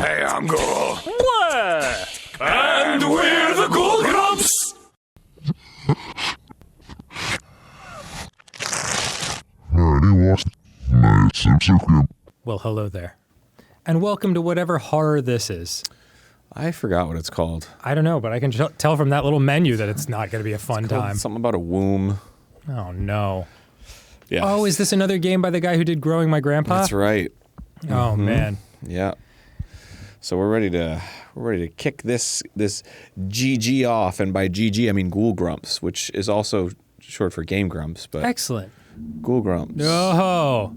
Hey, I'm Ghoul. Where? And we're the GameGrumps. Well, hello there. And welcome to whatever horror this is. I forgot what it's called. I don't know, but I can tell from that little menu that it's not going to be a fun time. Something about a womb. Oh, no. Yeah. Oh, is this another game by the guy who did Growing My Grandpa? That's right. Oh, man. Yeah. So we're ready to kick this GG off, and by GG I mean GameGrumps, which is also short for GameGrumps, but Excellent. GameGrumps. Oh.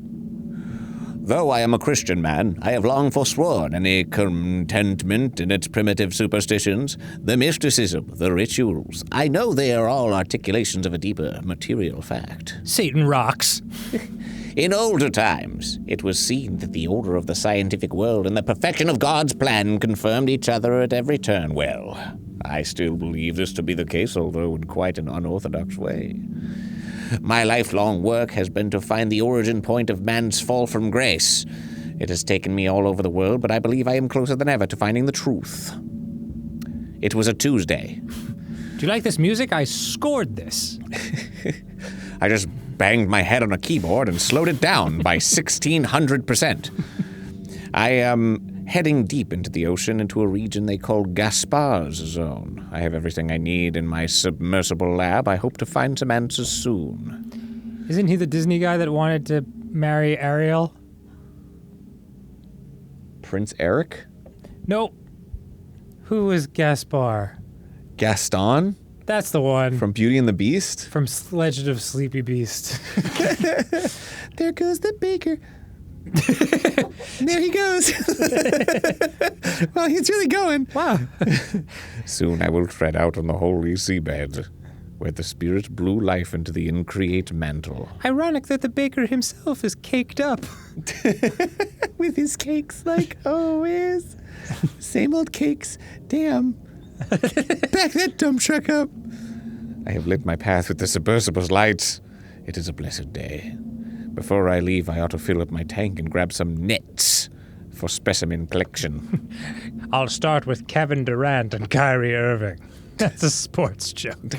Though I am a Christian man, I have long forsworn any contentment in its primitive superstitions, the mysticism, the rituals. I know they are all articulations of a deeper material fact. Satan rocks. In older times, it was seen that the order of the scientific world and the perfection of God's plan confirmed each other at every turn. Well, I still believe this to be the case, although in quite an unorthodox way. My lifelong work has been to find the origin point of man's fall from grace. It has taken me all over the world, but I believe I am closer than ever to finding the truth. It was a Tuesday. Do you like this music? I scored this. I just banged my head on a keyboard and slowed it down by 1,600%. I am heading deep into the ocean into a region they call Gaspar's Zone. I have everything I need in my submersible lab. I hope to find some answers soon. Isn't he the Disney guy that wanted to marry Ariel? Prince Eric? Nope. Who is Gaspar? Gaston? That's the one. From Beauty and the Beast? From Legend of Sleepy Beast. There goes the baker. There he goes. Well, he's really going. Wow. Soon I will tread out on the holy seabed, where the spirits blew life into the increate mantle. Ironic that the baker himself is caked up. With his cakes, like always. Same old cakes. Damn. Back that dump truck up. I have lit my path with the submersible's lights. It is a blessed day. Before I leave, I ought to fill up my tank and grab some nets for specimen collection. I'll start with Kevin Durant and Kyrie Irving. That's a sports joke.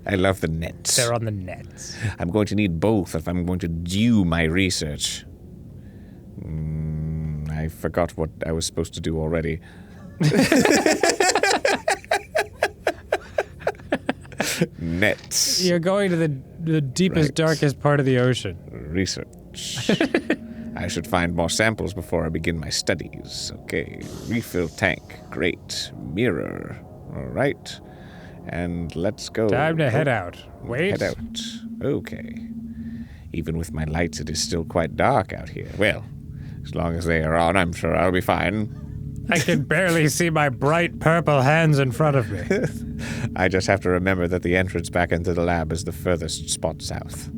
I love the nets. They're on the nets. I'm going to need both if I'm going to do my research. I forgot what I was supposed to do already. Nets. You're going to the deepest, Right. darkest part of the ocean. Research. I should find more samples before I begin my studies. Okay, refill tank. Great. Mirror. All right. And let's go. Time to head out. Wait. Head out. Okay. Even with my lights, it is still quite dark out here. Well, as long as they are on, I'm sure I'll be fine. I can barely see my bright purple hands in front of me. I just have to remember that the entrance back into the lab is the furthest spot south.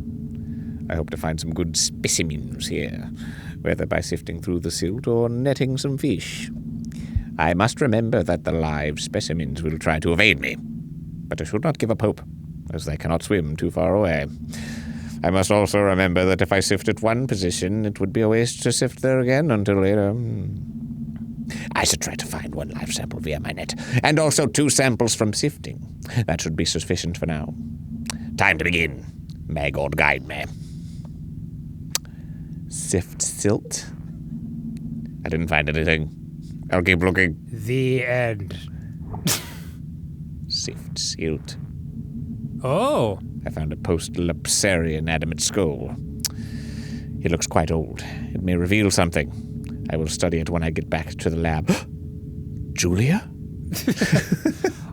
I hope to find some good specimens here, whether by sifting through the silt or netting some fish. I must remember that the live specimens will try to evade me, but I should not give up hope, as they cannot swim too far away. I must also remember that if I sift at one position, it would be a waste to sift there again until later. I should try to find one live sample via my net, and also 2 samples from sifting. That should be sufficient for now. Time to begin. May God guide me. Sift silt? I didn't find anything. I'll keep looking. The end. Sift silt. Oh. I found a post-lapsarian adamant skull. It looks quite old. It may reveal something. I will study it when I get back to the lab. Julia?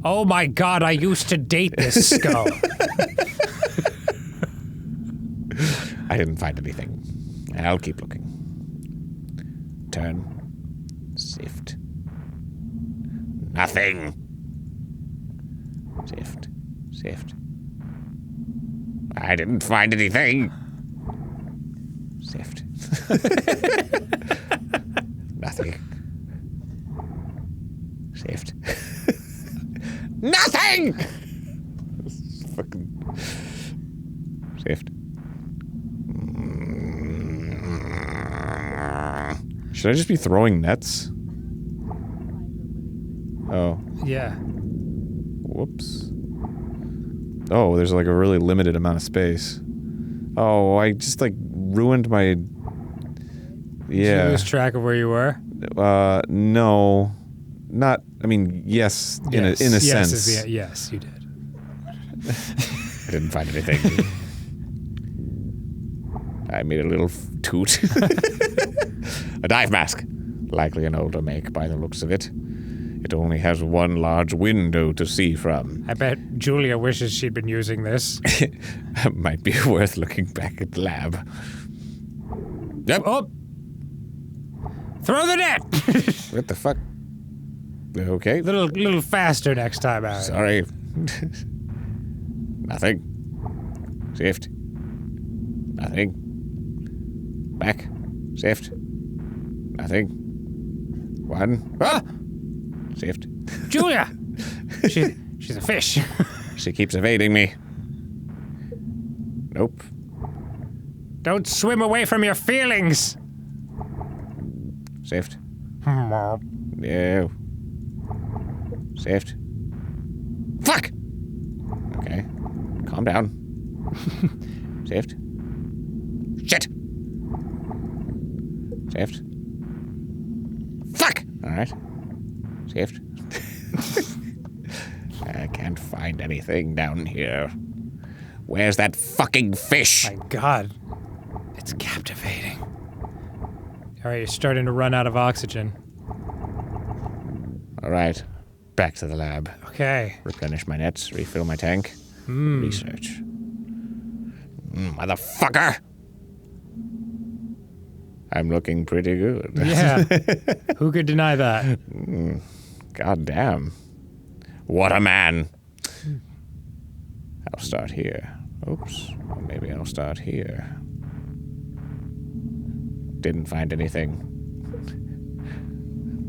Oh my God, I used to date this skull. I didn't find anything. I'll keep looking. Turn. Sift. Nothing. Sift. Sift. I didn't find anything. Sift. Nothing. Sift. Nothing! Fucking. Sift. Should I just be throwing nets? Oh. Yeah. Whoops. Oh, there's like a really limited amount of space. Oh, I just like ruined my... Did you Yeah. lose track of where you were? No. Not, I mean, yes, in a yes sense. is yes, you did. I didn't find anything. I made a little toot. A dive mask. Likely an older make by the looks of it. It only has one large window to see from. I bet Julia wishes she'd been using this. Might be worth looking back at the lab. Yep. Oh! Throw the net! What the fuck? Okay. little faster next time out. Sorry. Nothing. Shift. Nothing. Back. Shift. Nothing. One. Ah! Shift. Julia! She's a fish. She keeps evading me. Nope. Don't swim away from your feelings. Shift. No. Shift. Fuck! Okay. Calm down. Shift. Shit! Shift. Fuck! Alright. Shift. I can't find anything down here. Where's that fucking fish? My God. It's captivating. All right, you're starting to run out of oxygen. Alright. Back to the lab. Okay. Replenish my nets, refill my tank. Research. Motherfucker! I'm looking pretty good. Yeah. Who could deny that? God damn. What a man. I'll start here. Oops. Or maybe I'll start here. Didn't find anything.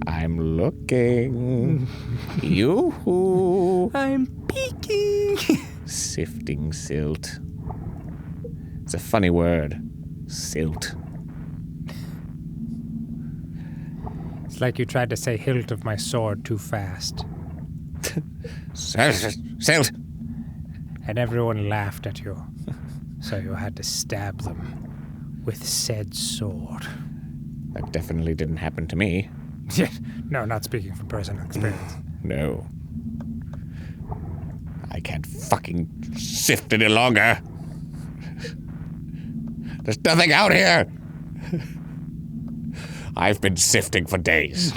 I'm looking. Yoo-hoo. I'm peeking. Sifting silt. It's a funny word. Silt. It's like you tried to say hilt of my sword too fast. Silt. And everyone laughed at you. So you had to stab them with said sword. That definitely didn't happen to me. No, not speaking from personal experience. No. I can't fucking sift any longer. There's nothing out here. I've been sifting for days.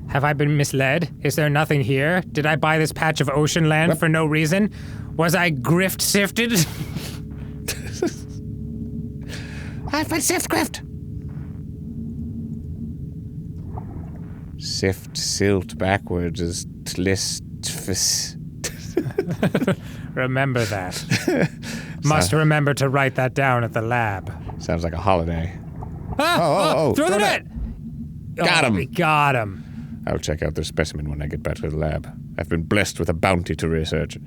Have I been misled? Is there nothing here? Did I buy this patch of ocean land for no reason? Was I grift sifted? I've been grift. Sift silt backwards is tlistfis. Remember that. Must remember to write that down at the lab. Sounds like a holiday. Oh, throw the net! Got him. We got him. I'll check out the specimen when I get back to the lab. I've been blessed with a bounty to research.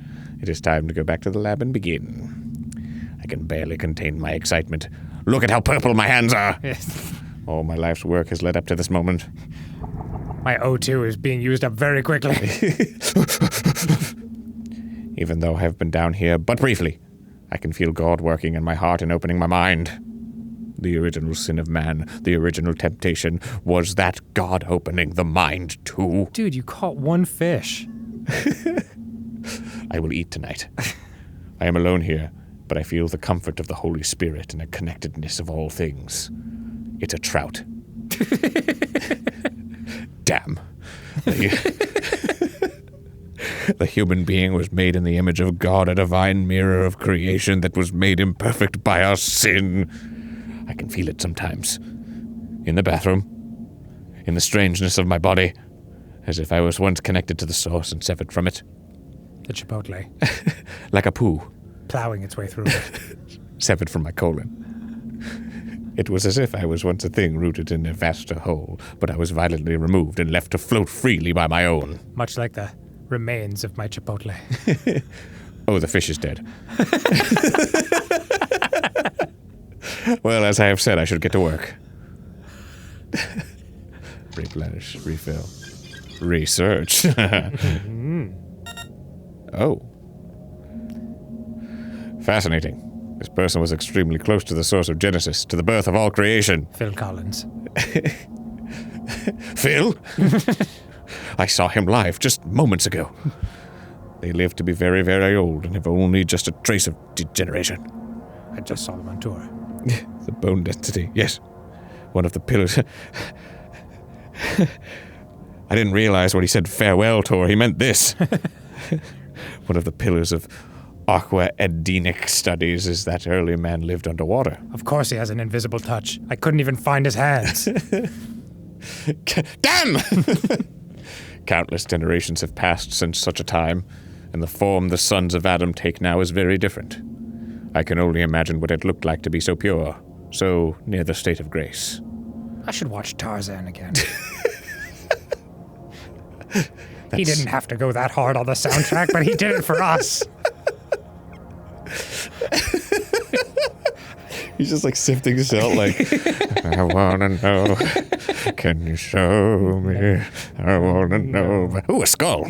It is time to go back to the lab and begin. I can barely contain my excitement. Look at how purple my hands are. All my life's work has led up to this moment. My O2 is being used up very quickly. Even though I have been down here but briefly, I can feel God working in my heart and opening my mind. The original sin of man, the original temptation, was that God opening the mind too. Dude, you caught one fish. I will eat tonight. I am alone here, but I feel the comfort of the Holy Spirit and a connectedness of all things. It's a trout. Damn. The human being was made in the image of God, a divine mirror of creation that was made imperfect by our sin. I can feel it sometimes. In the bathroom. In the strangeness of my body. As if I was once connected to the source and severed from it. The Chipotle. Like a poo. Plowing its way through it. Severed from my colon. It was as if I was once a thing rooted in a vaster whole, but I was violently removed and left to float freely by my own. Much like the remains of my Chipotle. Oh, the fish is dead. Well, as I have said, I should get to work. Replenish, refill. Research. Oh. Fascinating. This person was extremely close to the source of Genesis, to the birth of all creation. Phil Collins. Phil? I saw him live just moments ago. They live to be very, very old and have only just a trace of degeneration. I just saw them on tour. The bone density, yes. One of the pillars. I didn't realize when he said farewell tour, he meant this. One of the pillars of aqua-edenic studies is that early man lived underwater. Of course he has an invisible touch. I couldn't even find his hands. Damn! Countless generations have passed since such a time, and the form the sons of Adam take now is very different. I can only imagine what it looked like to be so pure, so near the state of grace. I should watch Tarzan again. He didn't have to go that hard on the soundtrack, but he did it for us. He's just like sifting salt, like, I wanna know, can you show me? I wanna know. Ooh, a skull.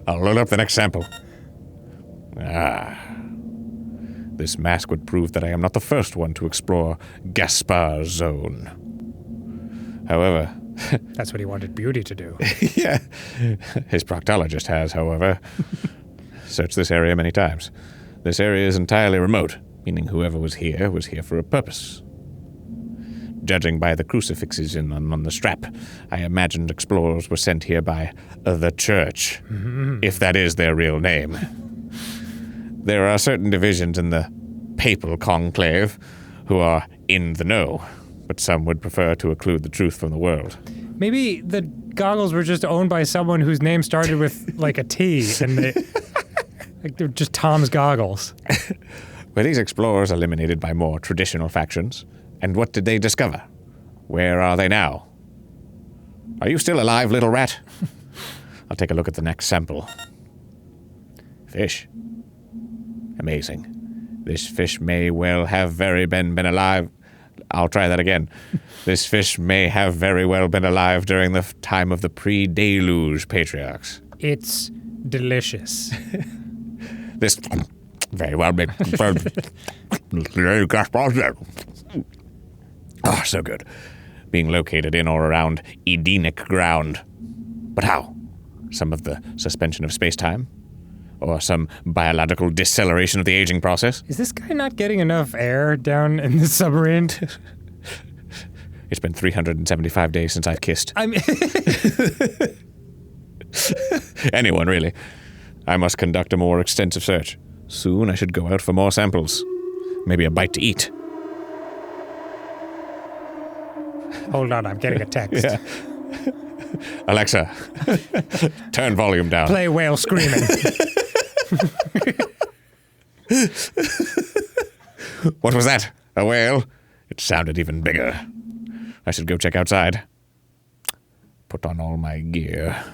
I'll load up the next sample. This mask would prove that I am not the first one to explore Gaspar's zone. However... That's what he wanted Beauty to do. Yeah. His proctologist has, however, searched this area many times. This area is entirely remote, meaning whoever was here for a purpose. Judging by the crucifixes on the strap, I imagined explorers were sent here by the Church, if that is their real name. There are certain divisions in the papal conclave who are in the know, but some would prefer to occlude the truth from the world. Maybe the goggles were just owned by someone whose name started with, like, a T, and they're just Tom's goggles. Were these explorers eliminated by more traditional factions? And what did they discover? Where are they now? Are you still alive, little rat? I'll take a look at the next sample. Fish. Amazing. This fish may well have been alive. I'll try that again. This fish may have very well been alive during the time of the pre-deluge patriarchs. It's delicious. This very well been... Oh, so good. Being located in or around Edenic ground. But how? Some of the suspension of space-time? Or some biological deceleration of the aging process? Is this guy not getting enough air down in the submarine? It's been 375 days since I've kissed. I mean... Anyone, really. I must conduct a more extensive search. Soon I should go out for more samples. Maybe a bite to eat. Hold on, I'm getting a text. Yeah. Alexa, turn volume down. Play whale screaming. What was that? A whale? It sounded even bigger. I should go check outside. Put on all my gear.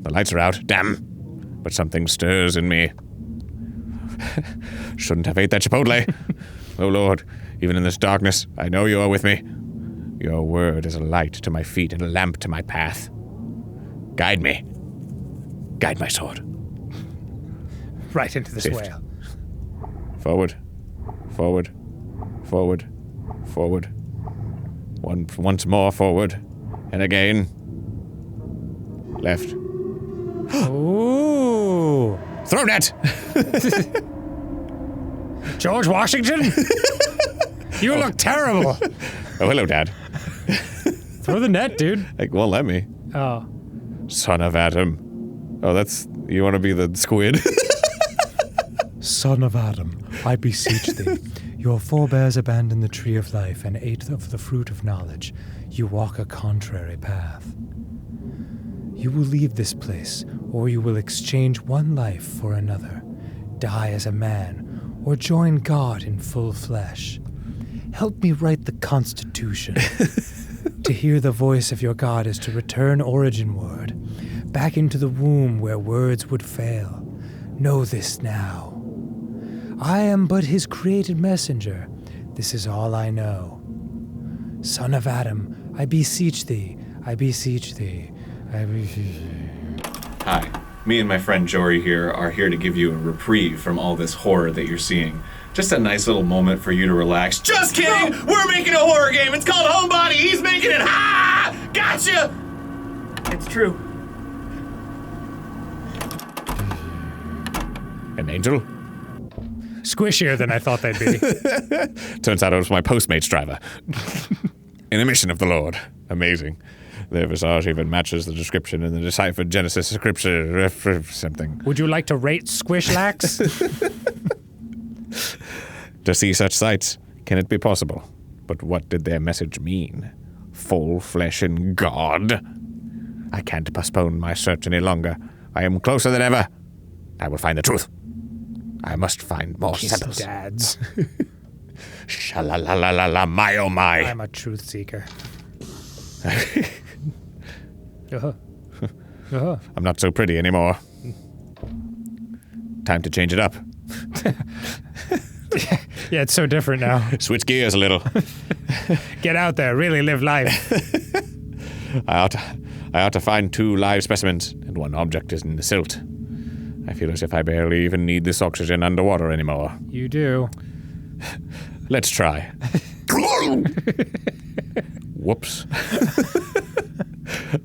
The lights are out, damn. But something stirs in me. Shouldn't have ate that Chipotle. Oh Lord, even in this darkness, I know you are with me. Your word is a light to my feet and a lamp to my path. Guide me. Guide my sword. Right into this Shift. whale. Forward. Forward. Forward. Forward. Once more forward. And again. Left. Ooh. Throw net! George Washington? You look terrible. Oh, hello, Dad. Throw the net, dude. Like, won't let me. Oh. Son of Adam. Oh, that's... You want to be the squid? Son of Adam, I beseech thee. Your forebears abandoned the tree of life and ate of the fruit of knowledge. You walk a contrary path. You will leave this place, or you will exchange one life for another, die as a man, or join God in full flesh. Help me write the Constitution. To hear the voice of your God is to return origin-ward, back into the womb where words would fail. Know this now. I am but his created messenger. This is all I know. Son of Adam, I beseech thee, I beseech thee. I beseech thee. Hi, me and my friend Jory here are here to give you a reprieve from all this horror that you're seeing. Just a nice little moment for you to relax. Just kidding! We're making a horror game! It's called Homebody! He's making it! Ha! Gotcha! It's true. An angel? Squishier than I thought they'd be. Turns out it was my Postmates driver. In a mission of the Lord. Amazing. Their visage even matches the description in the deciphered Genesis scripture something. Would you like to rate Squishlax? To see such sights, can it be possible? But what did their message mean? Full flesh in God? I can't postpone my search any longer. I am closer than ever. I will find the truth. I must find more symbols. Dads. Sha-la-la-la-la-la, my oh my. I'm a truth seeker. I'm not so pretty anymore. Time to change it up. Yeah, it's so different now. Switch gears a little. Get out there, really live life. I ought to find 2 live specimens, and 1 object is in the silt. I feel as if I barely even need this oxygen underwater anymore. You do. Let's try. Whoops.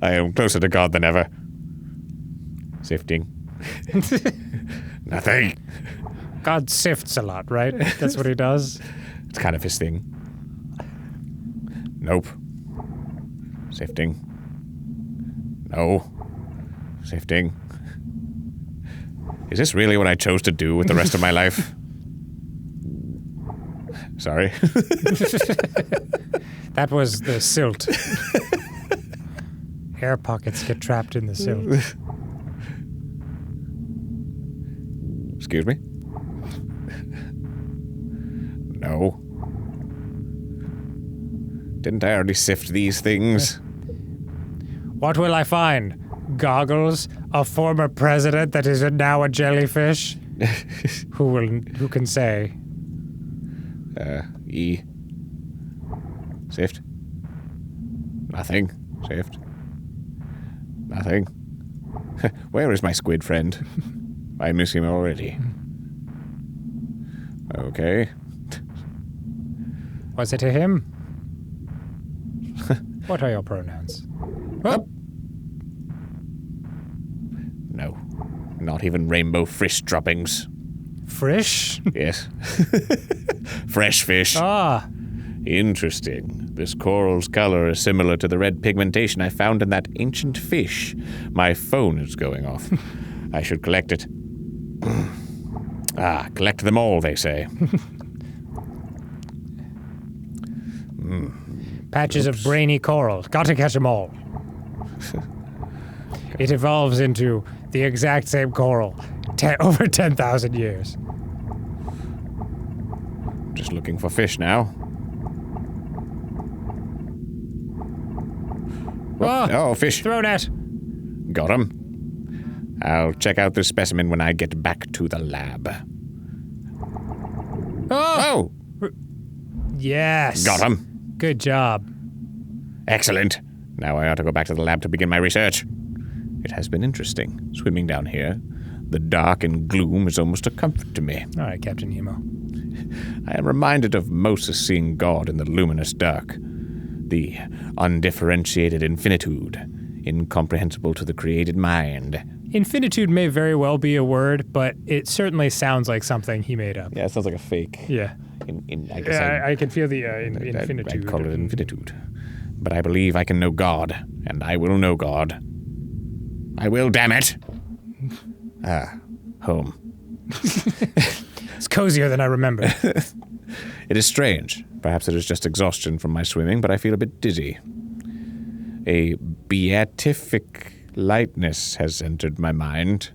I am closer to God than ever. Sifting. Nothing. God sifts a lot, right? That's what he does. It's kind of his thing. Nope. Sifting. No. Sifting. Is this really what I chose to do with the rest of my life? Sorry. That was the silt. Air pockets get trapped in the silt. Excuse me? No. Didn't I already sift these things? What will I find? Goggles? A former president that is now a jellyfish? Who can say? E. Sift. Nothing. Sift. Nothing. Where is my squid friend? I miss him already. Okay. Was it a him? What are your pronouns? Oh. No. Not even rainbow fish droppings. Frisch? Yes. Fresh fish. Ah, Interesting. This coral's color is similar to the red pigmentation I found in that ancient fish. My phone is going off. I should collect it. Collect them all, they say. patches of brainy coral. Gotta catch them all. It evolves into the exact same coral over 10,000 years. Just looking for fish now. Oh, fish. Throw net. Got 'em. I'll check out this specimen when I get back to the lab. Oh! Yes. Got 'em. Good job. Excellent. Now I ought to go back to the lab to begin my research. It has been interesting, swimming down here. The dark and gloom is almost a comfort to me. All right, Captain Nemo. I am reminded of Moses seeing God in the luminous dark. The undifferentiated infinitude, incomprehensible to the created mind. Infinitude may very well be a word, but it certainly sounds like something he made up. Yeah, it sounds like a fake. Yeah. I guess I can feel the infinitude. I'd call it infinitude. But I believe I can know God, and I will know God. I will, damn it! Home. It's cozier than I remember. It is strange. Perhaps it is just exhaustion from my swimming, but I feel a bit dizzy. A beatific lightness has entered my mind.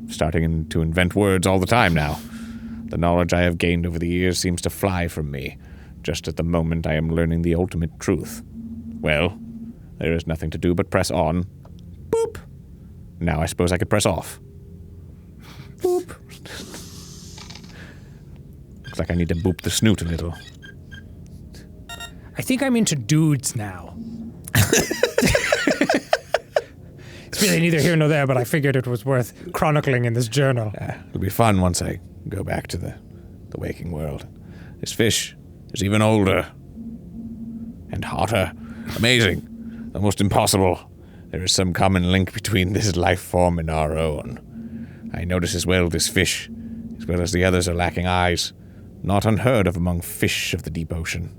Starting to invent words all the time now. The knowledge I have gained over the years seems to fly from me, just at the moment I am learning the ultimate truth. Well, there is nothing to do but press on. Boop! Now I suppose I could press off. Boop! Looks like I need to boop the snoot a little. I think I'm into dudes now. It's really neither here nor there, but I figured it was worth chronicling in this journal. It'll be fun once I go back to the waking world. This fish is even older and hotter. Amazing. Almost impossible. There is some common link between this life form and our own. I notice as well this fish, as well as the others, are lacking eyes. Not unheard of among fish of the deep ocean.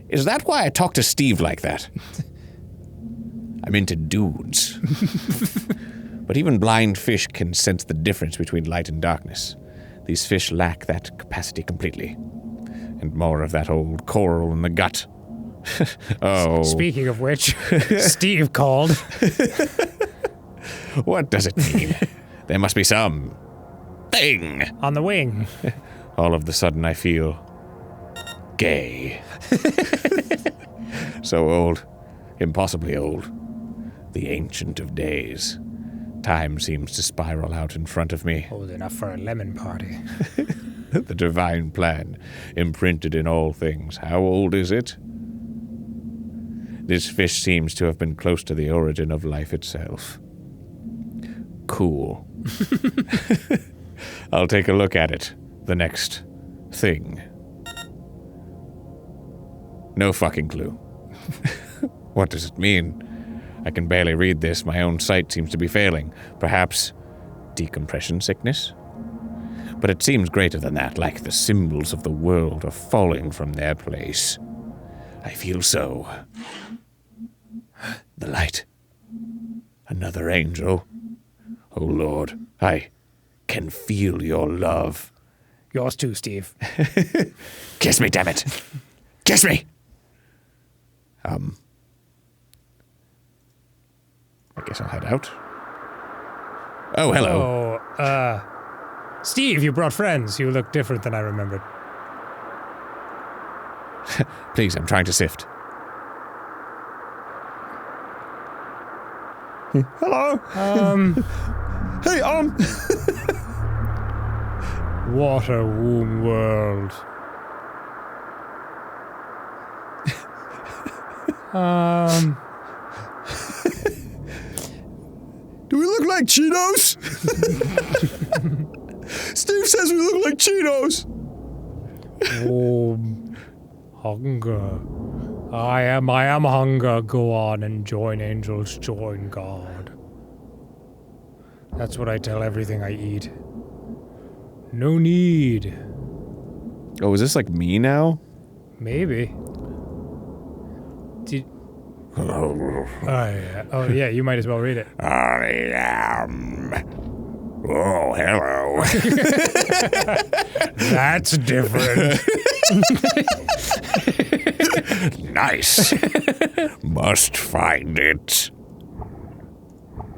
Is that why I talk to Steve like that? I'm into dudes. But even blind fish can sense the difference between light and darkness. These fish lack that capacity completely. And more of that old coral in the gut. Oh. Speaking of which, Steve called. What does it mean? There must be some thing. On the wing. All of the sudden I feel gay. So old. Impossibly old. The ancient of days. Time seems to spiral out in front of me. Old enough for a lemon party. The divine plan, imprinted in all things. How old is it? This fish seems to have been close to the origin of life itself. Cool. I'll take a look at it. The next thing. No fucking clue. What does it mean? I can barely read this. My own sight seems to be failing. Perhaps decompression sickness? But it seems greater than that, like the symbols of the world are falling from their place. I feel so. The light. Another angel. Oh, Lord, I can feel your love. Yours too, Steve. Kiss me, damn it. Kiss me! I guess I'll head out. Oh, hello. Oh, Steve, you brought friends. You look different than I remembered. Please, I'm trying to sift. Hello. Hey, Water womb world. Do we look like Cheetos? Steve says we look like Cheetos. Hunger. I am hunger. Go on and join angels, join God. That's what I tell everything I eat. No need. Oh, is this like me now? Maybe. Did... Hello. Oh, yeah, you might as well read it. I am. Oh, hello. That's different. Nice. Must find it.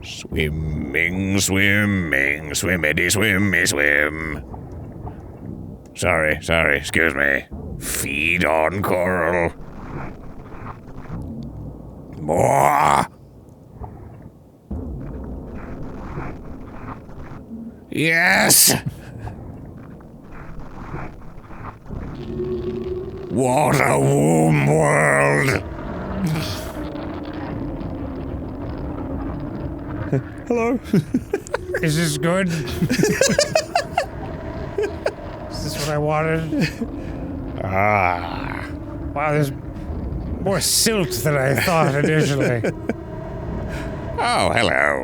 Swimming, swimming, swimmity, swimmy, swim. Sorry, excuse me. Feed on coral. More. Yes. Water womb world. Hello. Is this good? Is this what I wanted? Wow, there's more silt than I thought initially. Oh, hello.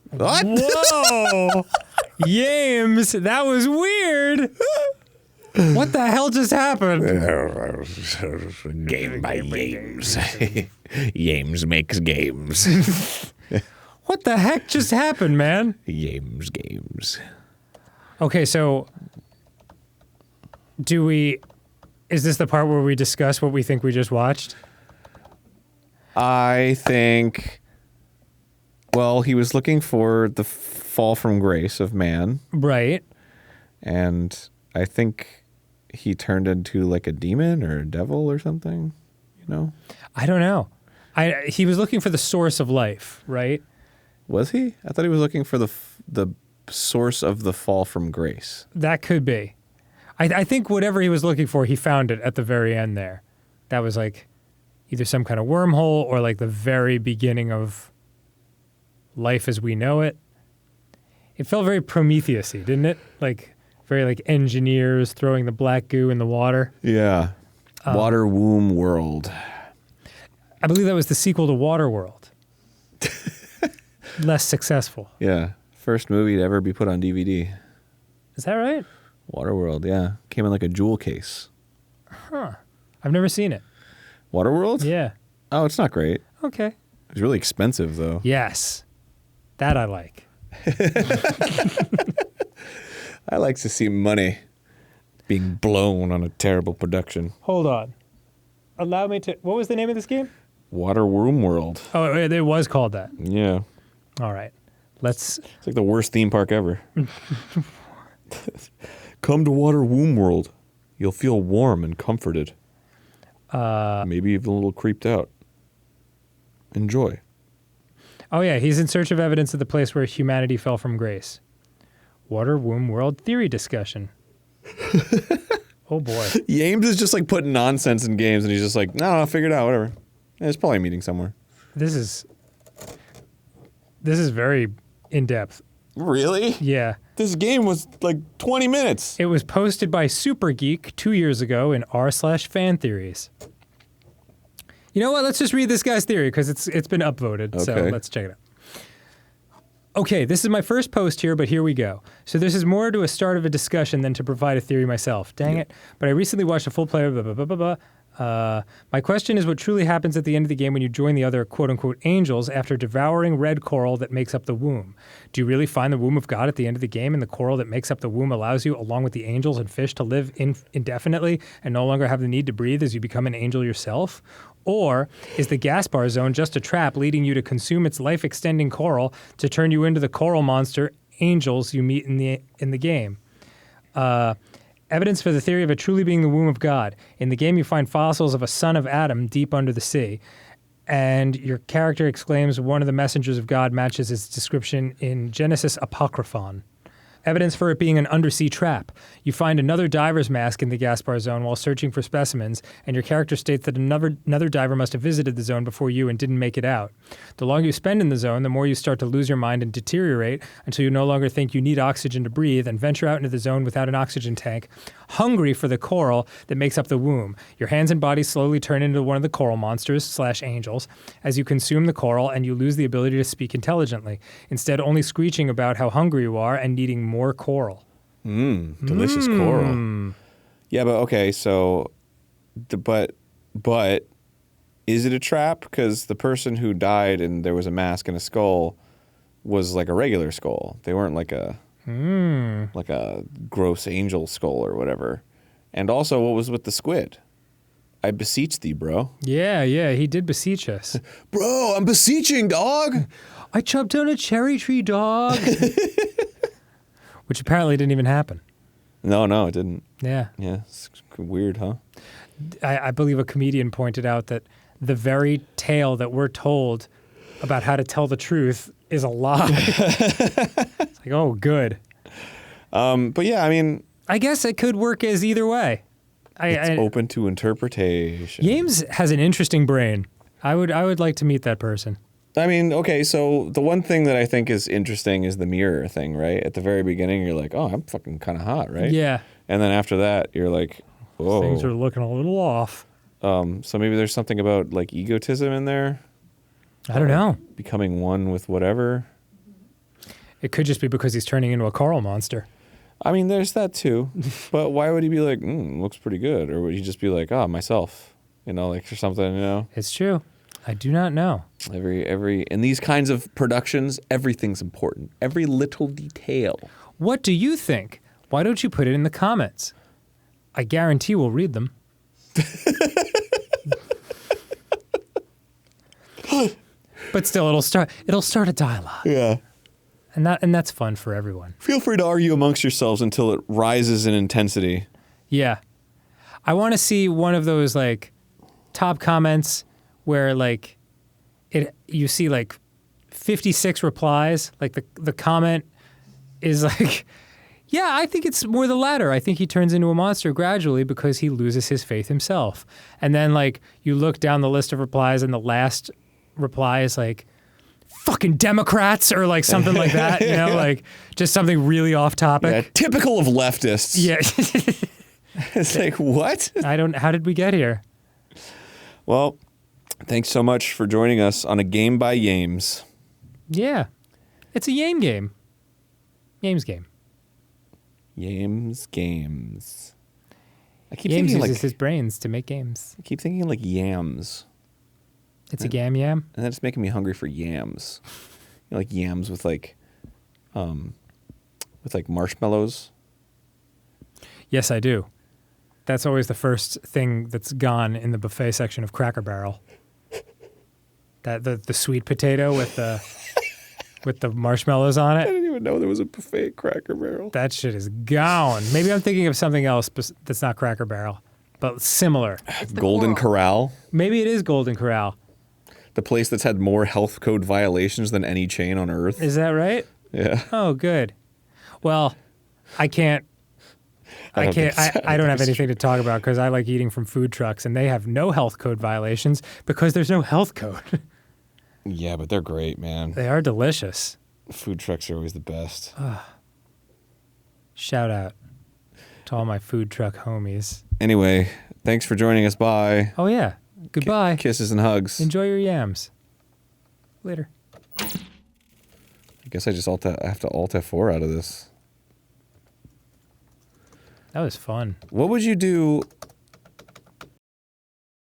What? Whoa! Yames, that was weird. What the hell just happened? Game by Yames. Yames makes games. What the heck just happened, man? Yames games. Okay, so is this the part where we discuss what we think we just watched? I think, well, he was looking for the fall from grace of man. Right. And I think he turned into like a demon or a devil or something, you know? I don't know. He was looking for the source of life, right? Was he? I thought he was looking for the source of the fall from grace. That could be. I think whatever he was looking for, he found it at the very end there. That was like either some kind of wormhole or like the very beginning of life as we know it. It felt very Prometheus-y, didn't it? Like very like engineers throwing the black goo in the water. Yeah. Water Womb World. I believe that was the sequel to Waterworld. Less successful. Yeah. First movie to ever be put on DVD. Is that right? Waterworld, yeah. Came in like a jewel case. Huh. I've never seen it. Waterworld? Yeah. Oh, it's not great. Okay. It's really expensive, though. Yes. That I like. I like to see money being blown on a terrible production. Hold on. Allow me to... What was the name of this game? Water Womb World. Oh, it was called that. Yeah. All right. Let's... It's like the worst theme park ever. Come to Water Womb World. You'll feel warm and comforted. Maybe even a little creeped out. Enjoy. Oh, yeah. He's in search of evidence of the place where humanity fell from grace. Water Womb World theory discussion. Oh, boy. Yames is just like putting nonsense in games, and he's just like, no, figure it out, whatever. Yeah, it's probably a meeting somewhere. This is very in-depth. Really? Yeah. This game was like 20 minutes. It was posted by Super Geek 2 years ago in r/fan theories. You know what? Let's just read this guy's theory because it's been upvoted. So Okay. let's check it out. Okay, this is my first post here, but here we go. So this is more to a start of a discussion than to provide a theory myself. Dang it. But I recently watched a full play of blah, blah, blah, blah, blah. My question is what truly happens at the end of the game when you join the other quote-unquote angels after devouring red coral that makes up the womb. Do you really find the womb of God at the end of the game, and the coral that makes up the womb allows you, along with the angels and fish, to live indefinitely and no longer have the need to breathe as you become an angel yourself? Or is the gas bar zone just a trap leading you to consume its life-extending coral to turn you into the coral monster angels you meet in the game? Evidence for the theory of it truly being the womb of God. In the game, you find fossils of a son of Adam deep under the sea. And your character exclaims one of the messengers of God matches its description in Genesis Apocryphon. Evidence for it being an undersea trap. You find another diver's mask in the Gaspar zone while searching for specimens, and your character states that another diver must have visited the zone before you and didn't make it out. The longer you spend in the zone, the more you start to lose your mind and deteriorate until you no longer think you need oxygen to breathe and venture out into the zone without an oxygen tank, hungry for the coral that makes up the womb. Your hands and body slowly turn into one of the coral monsters / angels as you consume the coral, and you lose the ability to speak intelligently, instead only screeching about how hungry you are and needing more coral. Delicious coral. Yeah, but okay, so, but is it a trap? Because the person who died and there was a mask and a skull was like a regular skull. They weren't like a gross angel skull or whatever. And also, what was with the squid? I beseech thee, bro. Yeah, he did beseech us. Bro, I'm beseeching, dog. I chopped down a cherry tree, dog. Which apparently didn't even happen. No, it didn't. Yeah. Yeah, it's weird, huh? I believe a comedian pointed out that the very tale that we're told about how to tell the truth is a lie. It's like, oh, good. But yeah, I mean, I guess it could work as either way. it's open to interpretation. James has an interesting brain. I would like to meet that person. I mean, okay, so the one thing that I think is interesting is the mirror thing, right? At the very beginning, you're like, oh, I'm fucking kind of hot, right? Yeah. And then after that, you're like, whoa. Things are looking a little off. So maybe there's something about like egotism in there. I don't know. Becoming one with whatever. It could just be because he's turning into a coral monster. I mean, there's that too. But why would he be like, looks pretty good? Or would he just be like, myself, like or something, It's true. I do not know. Every in these kinds of productions, everything's important. Every little detail. What do you think? Why don't you put it in the comments? I guarantee we'll read them. But still, it'll start a dialogue. Yeah. And that's fun for everyone. Feel free to argue amongst yourselves until it rises in intensity. Yeah. I want to see one of those like top comments where like you see like 56 replies, like the comment is like, Yeah, I think it's more the latter. I think he turns into a monster gradually because he loses his faith himself. And then, like, you look down the list of replies, and the last reply is like, fucking Democrats, or like something like that, you know, like just something really off topic. Yeah, typical of leftists. Yeah. It's like, what? How did we get here? Well, thanks so much for joining us on a Game by Yames. Yeah. It's a Yame game. Yames game. Yames games. I keep Yames thinking uses like his brains to make games. I keep thinking like yams. It's a gam yam. And that's making me hungry for yams. You know, like yams with like marshmallows. Yes, I do. That's always the first thing that's gone in the buffet section of Cracker Barrel. That the sweet potato with the marshmallows on I it. didn't even know there was a buffet at Cracker Barrel. That shit is gone. Maybe I'm thinking of something else that's not Cracker Barrel, but similar. Golden Corral, Maybe it is Golden Corral. the place that's had more health code violations than any chain on earth. Is that right? Yeah. Oh, good. Well, I can't. I don't can't. think so. I don't have anything to talk about because I like eating from food trucks, and they have no health code violations because there's no health code. Yeah, but they're great, man. They are delicious. Food trucks are always the best. Shout out to all my food truck homies. Anyway, thanks for joining us. Bye. Oh yeah. Goodbye. Kisses and hugs. Enjoy your yams. Later. I guess I have to Alt F4 out of this. That was fun. What would you do